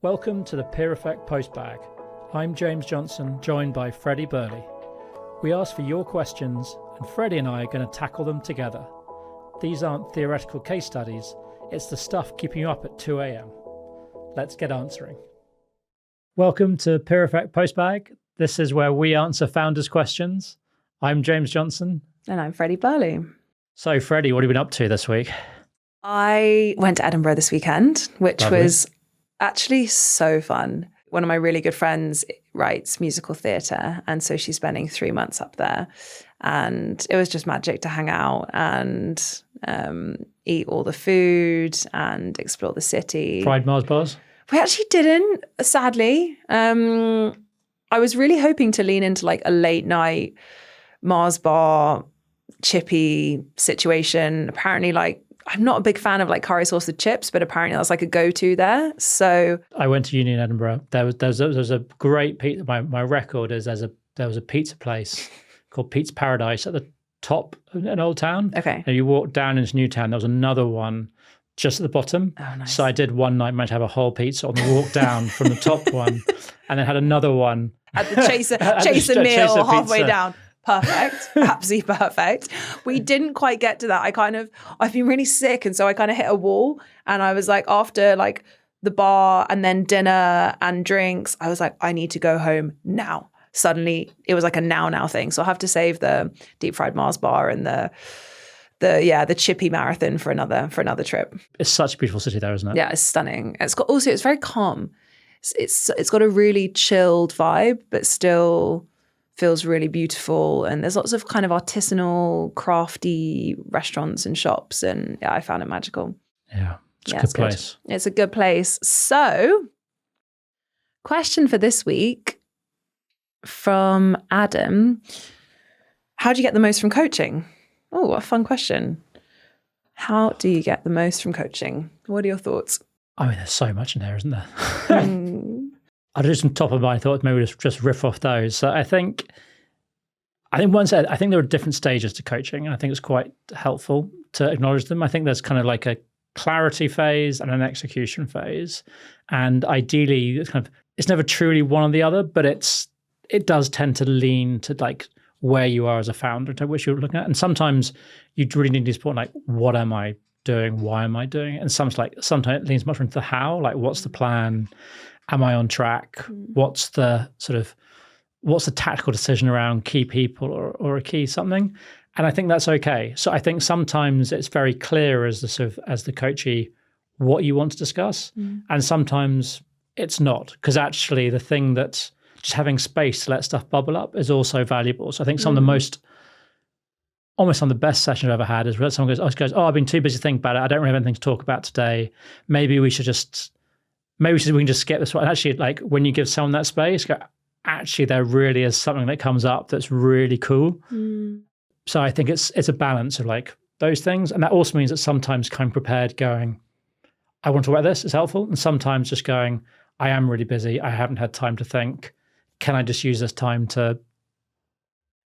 Welcome to the Peer Effect Postbag. I'm James Johnson, joined by Freddie Birley. We ask for your questions, and Freddie and I are going to tackle them together. These aren't theoretical case studies, it's the stuff keeping you up at 2 a.m. Let's get answering. Welcome to Peer Effect Postbag. This is where we answer founders' questions. I'm James Johnson. And I'm Freddie Birley. So, Freddie, what have you been up to this week? I went to Edinburgh this weekend, which Lovely. Was actually so fun. One of my really good friends writes musical theatre, and so she's spending 3 months up there. And it was just magic to hang out and eat all the food and explore the city. Fried Mars bars? We actually didn't, sadly. I was really hoping to lean into like a late night Mars bar, chippy situation. Apparently, like, I'm not a big fan of like curry sauce with chips, but apparently that's like a go-to there. So I went to uni in Edinburgh. There was a great pizza. My record is there was a pizza place called Pete's Paradise at the top of an old town. Okay. And you walk down into Newtown, there was another one just at the bottom. Oh, nice. So I did one night, managed to have a whole pizza on the walk down from the top one, and then had another one at the chaser meal chaser halfway pizza. down. Perfect. Absolutely perfect. We didn't quite get to that. I've been really sick. And so I kind of hit a wall, and I was like, after like the bar and then dinner and drinks, I was like, I need to go home now. Suddenly it was like a now thing. So I'll have to save the deep fried Mars bar and the chippy marathon for another trip. It's such a beautiful city there, isn't it? Yeah, it's stunning. It's very calm. It's got a really chilled vibe, but still feels really beautiful, and there's lots of kind of artisanal, crafty restaurants and shops, and yeah, I found it magical. Yeah, it's a good place. It's a good place. So, question for this week from Adam: how do you get the most from coaching? Oh, what a fun question. How do you get the most from coaching? What are your thoughts? I mean, there's so much in there, isn't there? I'll do some top of my thoughts, maybe just riff off those. So I think there are different stages to coaching, and I think it's quite helpful to acknowledge them. I think there's kind of like a clarity phase and an execution phase. And ideally, it's never truly one or the other, but it does tend to lean to like where you are as a founder, to which you're looking at. And sometimes you really need to support like, what am I doing? Why am I doing it? And sometimes it leans much into the how, like what's the plan? Am I on track? What's the tactical decision around key people or a key something? And I think that's okay. So I think sometimes it's very clear as the coachee what you want to discuss, and sometimes it's not, because actually the thing that just having space to let stuff bubble up is also valuable. So I think some of the best sessions I've ever had is where someone goes, oh, I've been too busy to think about it. I don't really have anything to talk about today. Maybe we can just skip this one. And actually, like when you give someone that space, actually there really is something that comes up that's really cool. So I think it's a balance of like those things. And that also means that sometimes coming prepared going, I want to talk about this is helpful. And sometimes just going, I am really busy. I haven't had time to think. Can I just use this time to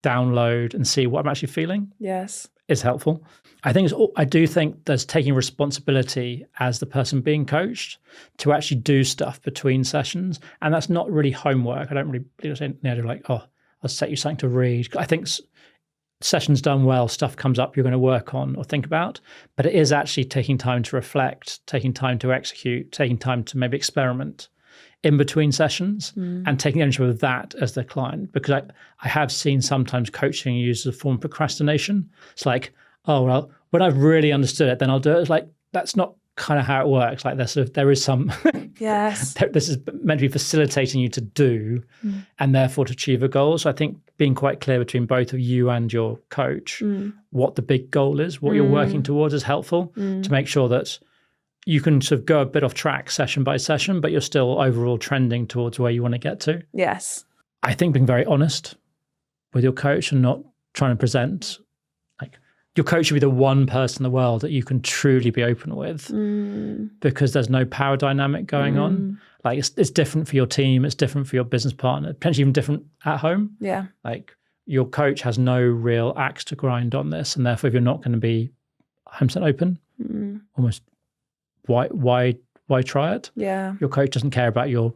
download and see what I'm actually feeling? Yes. Is helpful. I do think there's taking responsibility as the person being coached to actually do stuff between sessions. And that's not really homework. I don't really like, oh, I'll set you something to read. I think sessions done well, stuff comes up you're going to work on or think about, but it is actually taking time to reflect, taking time to execute, taking time to maybe experiment in between sessions, and taking ownership of that as the client. Because I have seen sometimes coaching used as a form of procrastination. It's like, oh, well, when I've really understood it, then I'll do it. It's like, that's not kind of how it works. Like there is some, yes, this is meant to be facilitating you to do and therefore to achieve a goal. So I think being quite clear between both of you and your coach, what the big goal is, what you're working towards is helpful to make sure that you can sort of go a bit off track session by session, but you're still overall trending towards where you want to get to. Yes. I think being very honest with your coach and not trying to present, like your coach should be the one person in the world that you can truly be open with, because there's no power dynamic going on. Like it's different for your team, it's different for your business partner, potentially even different at home. Yeah. Like your coach has no real axe to grind on this, and therefore if you're not going to be 100% open, almost why why try it? Yeah. Your coach doesn't care about your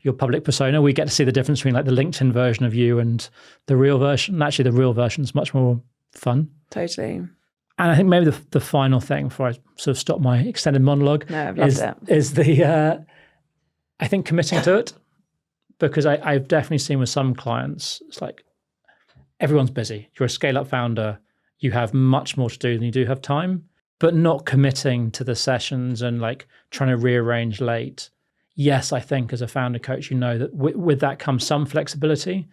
your public persona. We get to see the difference between like the LinkedIn version of you and the real version. And actually, the real version is much more fun. Totally. And I think maybe the final thing before I sort of stop my extended monologue is the I think committing to it, because I've definitely seen with some clients, it's like everyone's busy. You're a scale-up founder. You have much more to do than you do have time, but not committing to the sessions and like trying to rearrange late. Yes, I think as a founder coach, you know that with that comes some flexibility.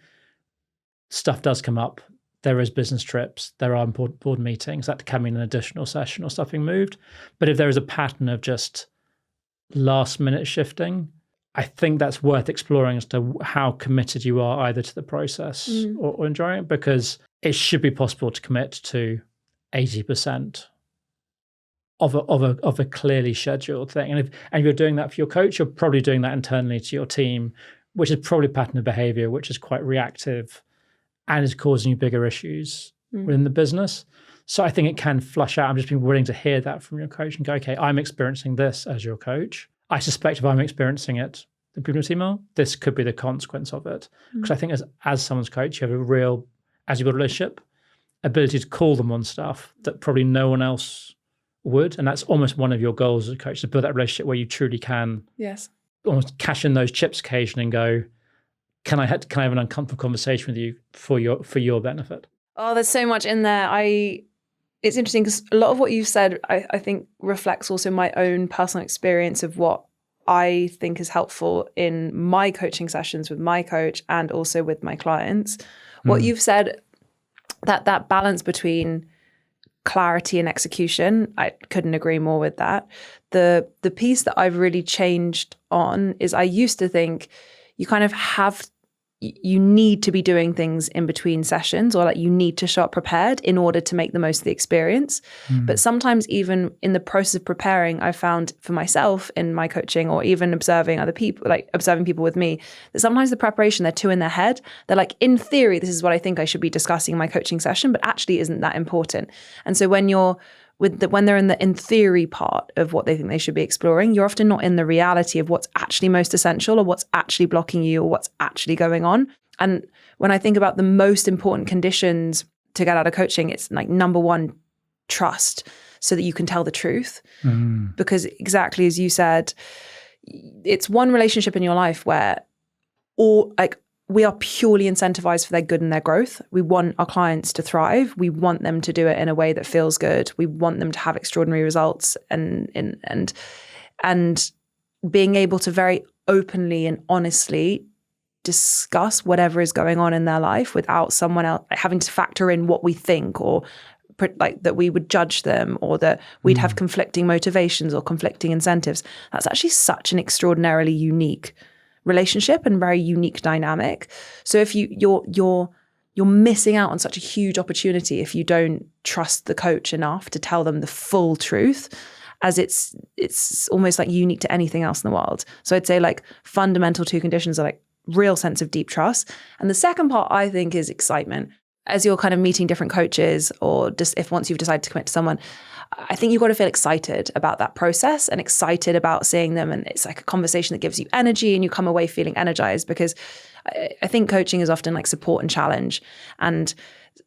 Stuff does come up. There is business trips. There are important board meetings that come in an additional session or stuff being moved. But if there is a pattern of just last minute shifting, I think that's worth exploring as to how committed you are either to the process or enjoying it, because it should be possible to commit to 80% of a clearly scheduled thing. And if you're doing that for your coach, you're probably doing that internally to your team, which is probably a pattern of behavior, which is quite reactive and is causing you bigger issues within the business. So I think it can flush out. I'm just being willing to hear that from your coach and go, okay, I'm experiencing this as your coach. I suspect if I'm experiencing it, the people in the email, this could be the consequence of it. Because I think as someone's coach, you have a real, as you build a relationship, ability to call them on stuff that probably no one else would. And that's almost one of your goals as a coach, to build that relationship where you truly can almost cash in those chips occasionally and go, can I have an uncomfortable conversation with you for your benefit? Oh, there's so much in there. It's interesting because a lot of what you've said, I think reflects also my own personal experience of what I think is helpful in my coaching sessions with my coach and also with my clients. What you've said, that balance between clarity and execution, I couldn't agree more with that. The piece that I've really changed on is I used to think you kind of you need to be doing things in between sessions, or like you need to show up prepared in order to make the most of the experience. But sometimes even in the process of preparing, I found for myself in my coaching, or even observing other people, like observing people with me, that sometimes the preparation, they're too in their head. They're like, in theory, this is what I think I should be discussing in my coaching session, but actually isn't that important. And so when they're in the in theory part of what they think they should be exploring, you're often not in the reality of what's actually most essential, or what's actually blocking you, or what's actually going on. And when I think about the most important conditions to get out of coaching, it's like number one, trust, so that you can tell the truth. Because exactly as you said, it's one relationship in your life where we are purely incentivized for their good and their growth. We want our clients to thrive. We want them to do it in a way that feels good. We want them to have extraordinary results, and being able to very openly and honestly discuss whatever is going on in their life without someone else having to factor in what we think, or like that we would judge them, or that we'd have conflicting motivations or conflicting incentives. That's actually such an extraordinarily unique relationship and very unique dynamic. So if you're missing out on such a huge opportunity if you don't trust the coach enough to tell them the full truth, as it's almost like unique to anything else in the world. So I'd say like fundamental two conditions are like real sense of deep trust. And the second part I think is excitement. As you're kind of meeting different coaches, or just if once you've decided to commit to someone, I think you've got to feel excited about that process and excited about seeing them. And it's like a conversation that gives you energy and you come away feeling energized, because I think coaching is often like support and challenge. And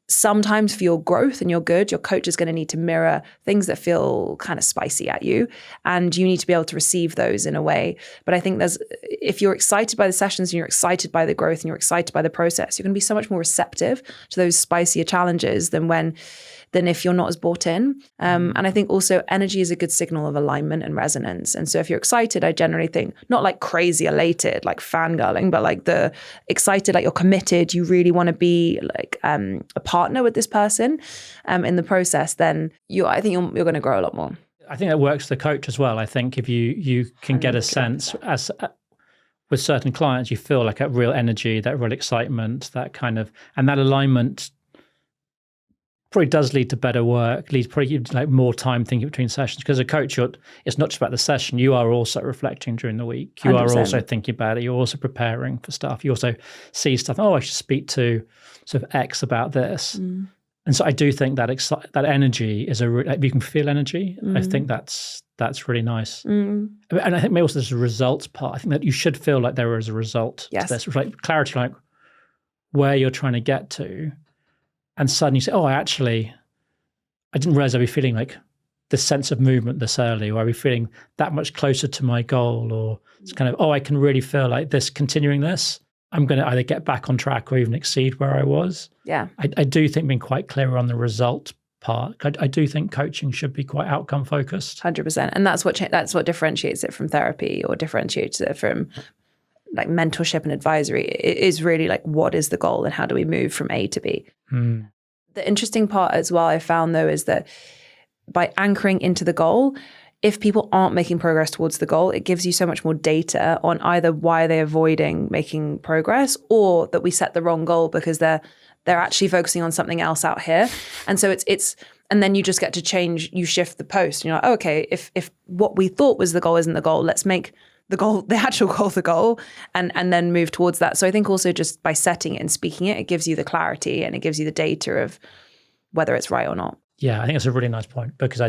sometimes for your growth and your good, your coach is going to need to mirror things that feel kind of spicy at you, and you need to be able to receive those in a way. But I think if you're excited by the sessions and you're excited by the growth and you're excited by the process, you're going to be so much more receptive to those spicier challenges than if you're not as bought in. And I think also energy is a good signal of alignment and resonance. And so if you're excited, I generally think not like crazy elated, like fangirling, but like the excited, like you're committed, you really want to be like a partner with this person in the process, then I think you're going to grow a lot more. I think that works for the coach as well. I think if you can get a sense as with certain clients, you feel like a real energy, that real excitement, that kind of, and that alignment probably does lead to better work, leads probably to like more time thinking between sessions. Because as a coach, it's not just about the session. You are also reflecting during the week. You 100%. Are also thinking about it. You're also preparing for stuff. You also see stuff. Oh, I should speak to sort of X about this. And so I do think that that energy is you can feel energy. I think that's really nice. And I think maybe also there's a results part. I think that you should feel like there is a result to this. Like clarity, like where you're trying to get to. And suddenly you say, oh, I didn't realize I'd be feeling like this sense of movement this early, or I'd be feeling that much closer to my goal, or it's kind of, oh, I can really feel like this, continuing this, I'm going to either get back on track or even exceed where I was. Yeah. I do think being quite clear on the result part, I do think coaching should be quite outcome focused. 100%. And that's what differentiates it from therapy, or differentiates it from like mentorship and advisory. It is really like, what is the goal and how do we move from A to B? The interesting part as well I found though is that by anchoring into the goal, if people aren't making progress towards the goal, it gives you so much more data on either why they're avoiding making progress, or that we set the wrong goal because they're actually focusing on something else out here. And so it's and then you just get to change, you shift the post. You're like, oh, okay, if what we thought was the goal isn't the goal, let's make the goal, the actual goal, the goal, and then move towards that. So I think also just by setting it and speaking it, it gives you the clarity and it gives you the data of whether it's right or not. Yeah, I think that's a really nice point, because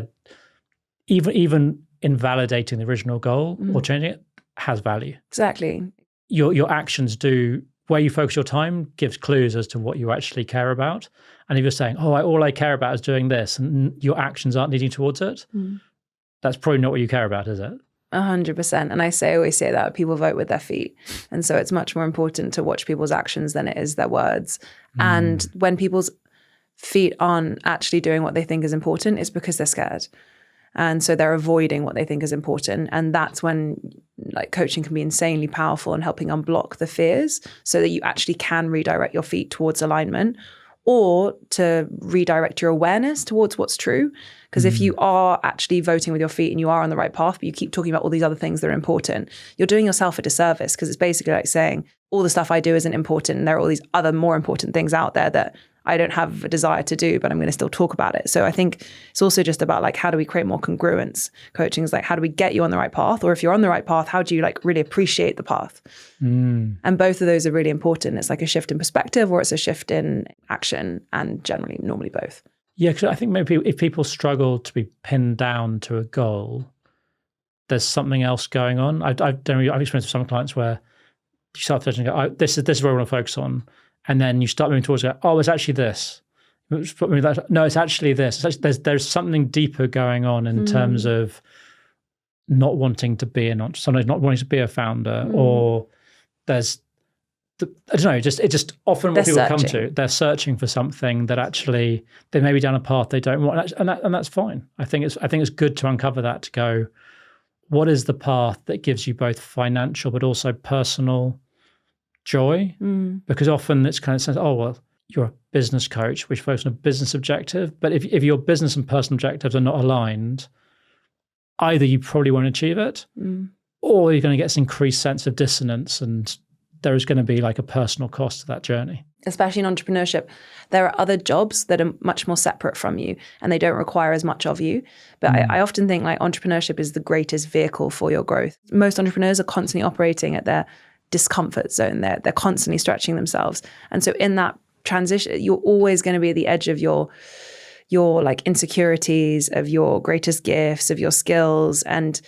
even invalidating the original goal or changing it has value. Exactly. Your actions do, where you focus your time gives clues as to what you actually care about. And if you're saying, oh, all I care about is doing this, and your actions aren't leading towards it, that's probably not what you care about, is it? 100%. And I always say that people vote with their feet. And so it's much more important to watch people's actions than it is their words. And when people's feet aren't actually doing what they think is important, it's because they're scared. And so they're avoiding what they think is important. And that's when like coaching can be insanely powerful in helping unblock the fears so that you actually can redirect your feet towards alignment, or to redirect your awareness towards what's true. Because if you are actually voting with your feet and you are on the right path, but you keep talking about all these other things that are important, you're doing yourself a disservice, because it's basically like saying all the stuff I do isn't important and there are all these other more important things out there that I don't have a desire to do, but I'm going to still talk about it. So I think it's also just about like, how do we create more congruence? Coaching is like, how do we get you on the right path? Or if you're on the right path, how do you like really appreciate the path? And both of those are really important. It's like a shift in perspective, or it's a shift in action, and generally, normally both. Yeah, because I think maybe if people struggle to be pinned down to a goal, there's something else going on. I've experienced with some clients where you start thinking, oh, this is what I want to focus on. And then you start moving towards it. Oh, it's actually this. No, it's actually this. There's something deeper going on in terms of not wanting to be sometimes not wanting to be a founder, or there's, I don't know, it just often what people come to, they're searching for something that actually they may be down a path they don't want, and that's fine. I think it's good to uncover that, to go, what is the path that gives you both financial but also personal joy? Because often it's kind of says, oh, well, you're a business coach, which focuses on a business objective. But if your business and personal objectives are not aligned, either you probably won't achieve it, or you're going to get this increased sense of dissonance, and there is going to be like a personal cost to that journey. Especially in entrepreneurship, there are other jobs that are much more separate from you and they don't require as much of you. But I often think like entrepreneurship is the greatest vehicle for your growth. Most entrepreneurs are constantly operating at their discomfort zone. They're constantly stretching themselves. And so in that transition, you're always going to be at the edge of your like insecurities, of your greatest gifts, of your skills. And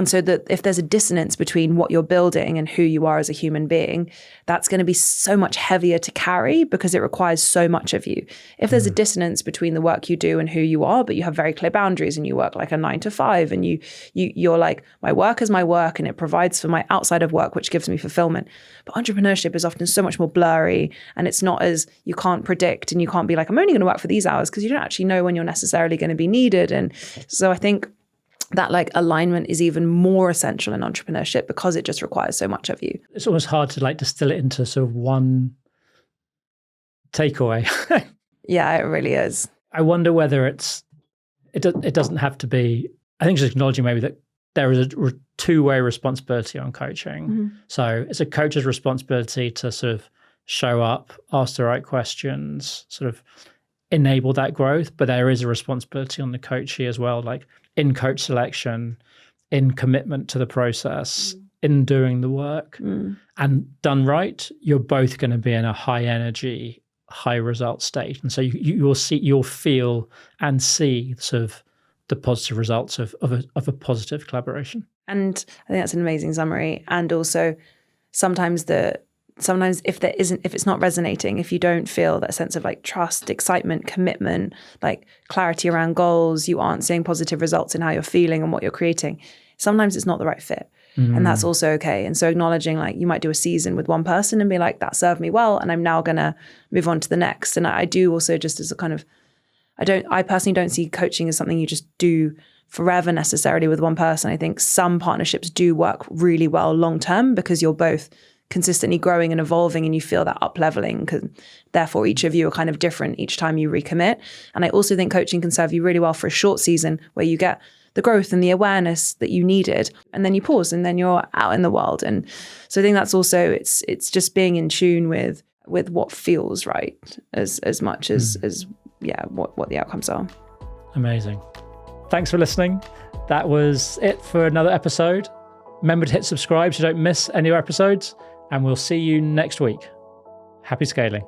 so that if there's a dissonance between what you're building and who you are as a human being, that's going to be so much heavier to carry because it requires so much of you. If there's a dissonance between the work you do and who you are, but you have very clear boundaries and you work like a 9 to 5 and you're like, my work is my work and it provides for my outside of work, which gives me fulfillment. But entrepreneurship is often so much more blurry, and it's not as, you can't predict and you can't be like, I'm only going to work for these hours, because you don't actually know when you're necessarily going to be needed. And so I think that like alignment is even more essential in entrepreneurship because it just requires so much of you. It's almost hard to like distill it into sort of one takeaway. Yeah, it really is. I wonder whether it doesn't have to be, I think just acknowledging maybe that there is a two-way responsibility on coaching. So it's a coach's responsibility to sort of show up, ask the right questions, sort of enable that growth, but there is a responsibility on the coachee as well, like in coach selection, in commitment to the process, in doing the work. And done right, you're both going to be in a high energy, high result state. And so you'll feel and see sort of the positive results of a positive collaboration. And I think that's an amazing summary. And also sometimes if it's not resonating, if you don't feel that sense of like trust, excitement, commitment, like clarity around goals, you aren't seeing positive results in how you're feeling and what you're creating, sometimes it's not the right fit. And that's also okay. And so acknowledging, like, you might do a season with one person and be like, that served me well, and I'm now going to move on to the next. And I do also, just as a kind of, I personally don't see coaching as something you just do forever necessarily with one person. I think some partnerships do work really well long-term because you're both consistently growing and evolving and you feel that up leveling, because therefore each of you are kind of different each time you recommit. And I also think coaching can serve you really well for a short season where you get the growth and the awareness that you needed, and then you pause and then you're out in the world. And so I think that's also, it's just being in tune with what feels right as much as what the outcomes are. Amazing. Thanks for listening. That was it for another episode. Remember to hit subscribe so you don't miss any episodes, and we'll see you next week. Happy scaling.